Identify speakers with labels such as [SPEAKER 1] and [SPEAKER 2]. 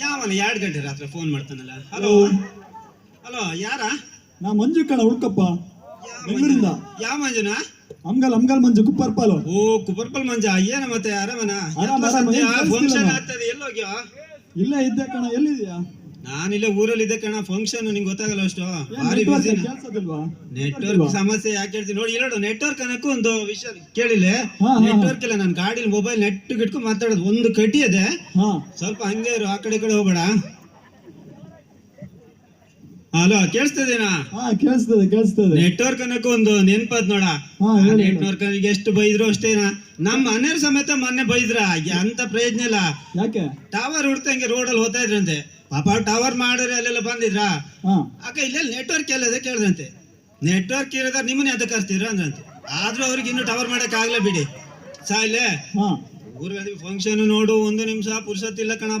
[SPEAKER 1] ಯಾವನ 2 ಗಂಟೆ ರಾತ್ರಿ ಫೋನ್ ಮಾಡ್ತಾನಲ್ಲ. ಹಲೋ ಹಲೋ, ಯಾರ?
[SPEAKER 2] ನಾ ಮಂಜು ಕಣ ಹುಡ್ಕಪ್ಪ,
[SPEAKER 1] ಯಾವ
[SPEAKER 2] ಬೆಂಗಳೂರಿಂದ.
[SPEAKER 1] ಯಾವ ಮಂಜುನ?
[SPEAKER 2] ಅಂಗಲ್ ಮಂಜು ಕುಪ್ಪರ್ಪಾಲು.
[SPEAKER 1] ಓ, ಕುಪರ್ಪಲ್ ಮಂಜ. ಏನ ಮತ್ತೆ ಆರಾಮನ?
[SPEAKER 2] ಆರಾಮ,
[SPEAKER 1] ಫಂಕ್ಷನ್ ಆಗ್ತದೆ, ಎಲ್ಲೋಗ್ಯೋ?
[SPEAKER 2] ಇಲ್ಲೇ ಇದ್ದೆ ಕಣ, ಎಲ್ಲಿದ್ಯಾ?
[SPEAKER 1] ನಾನಿಲ್ಲೇ ಊರಲ್ಲಿ ಇದ್ದೆ ಕಣ. ಫಂಕ್ಷನ್ ನಿಂಗೆ ಗೊತ್ತಾಗಲ್ಲ ಅಷ್ಟು. ಭಾರಿ
[SPEAKER 2] ನೆಟ್ವರ್ಕ್
[SPEAKER 1] ಬಿಸಿ.
[SPEAKER 2] ಕೆಲ್ಸದಿಲ್ವಾ?
[SPEAKER 1] ನೆಟ್ವರ್ಕ್ ಸಮಸ್ಯೆ ಯಾಕೆ ಹೇಳ್ತೀನಿ ನೋಡಿ. ಎರಡು ನೆಟ್ವರ್ಕ್ ಅನ್ನಕ್ಕೂ ಒಂದು ವಿಷಯ ಕೇಳಿಲ್ಲ.
[SPEAKER 2] ಹಾ.
[SPEAKER 1] ನೆಟ್ವರ್ಕ್ ಇಲ್ಲ. ನನ್ನ ಗಾಡಿಲಿ ಮೊಬೈಲ್ ನೆಟ್ ಇಟ್ಕೊಂಡು ಮಾತಾಡೋದು. ಒಂದು ಕಟಿ ಇದೆ,
[SPEAKER 2] ಹಾ
[SPEAKER 1] ಸ್ವಲ್ಪ ಹಂಗೆ ಇರು, ಆ ಕಡೆ ಹೋಗ್ಬೇಡ. ಹಲೋ, ಕೇಳಿಸ್ತದೇನಾ?
[SPEAKER 2] ಹಾ ಕೇಳಿಸ್ತದೆ.
[SPEAKER 1] ನೆಟ್ವರ್ಕ್ ಅನ್ನಕ್ಕೂ ಒಂದು ನೆನ್ಪದ್ ನೋಡ.
[SPEAKER 2] ಹಾ, ಹೇಳಿ.
[SPEAKER 1] ನೆಟ್ವರ್ಕ್ ಎಷ್ಟು ಬೈದ್ರು ಅಷ್ಟೇನಾ. ನಮ್ಮ ಮನೆಯವ್ರ ಸಮೇತ ಮೊನ್ನೆ ಬೈದ್ರ. ಅಂತ ಪ್ರಯೋಜನ ಇಲ್ಲ.
[SPEAKER 2] ಯಾಕೆ?
[SPEAKER 1] ಟವರ್ ಹುಡ್ತಂಗೆ ರೋಡಲ್ಲಿ ಹೋಗ್ತಾ ಇದ್ರಂತೆ. ಪಾಪ ಟವರ್ ಮಾಡಿದ್ರೆ ಅಲ್ಲೆಲ್ಲ ಬಂದಿದ್ರ.
[SPEAKER 2] ಹಾ
[SPEAKER 1] ಅಕ್ಕ ಇಲ್ಲೆಲ್ಲ ನೆಟ್ವರ್ಕ್ ಎಲ್ಲದೆ ಕೇಳಿದ್ರಂತೆ. ನೆಟ್ವರ್ಕ್ ಇರೋದ ನಿಮ್ಮನ್ನ ಎದಕ್ಕೆ ಕರ್ತೀರ ಅಂದ್ರಂತೆ. ಆದ್ರೂ ಅವ್ರಿಗೆ ಇನ್ನು ಟವರ್ ಮಾಡಕ್ ಆಗ್ಲೇ ಬಿಡಿ. ಸಾಯ್ಲೆ
[SPEAKER 2] ಹಾ
[SPEAKER 1] ಊರಲ್ಲಿ ಫಂಕ್ಷನ್ ನೋಡು, 1 ನಿಮಿಷ ಪುರ್ಸತ್ತಿಲ್ಲ ಕಣ.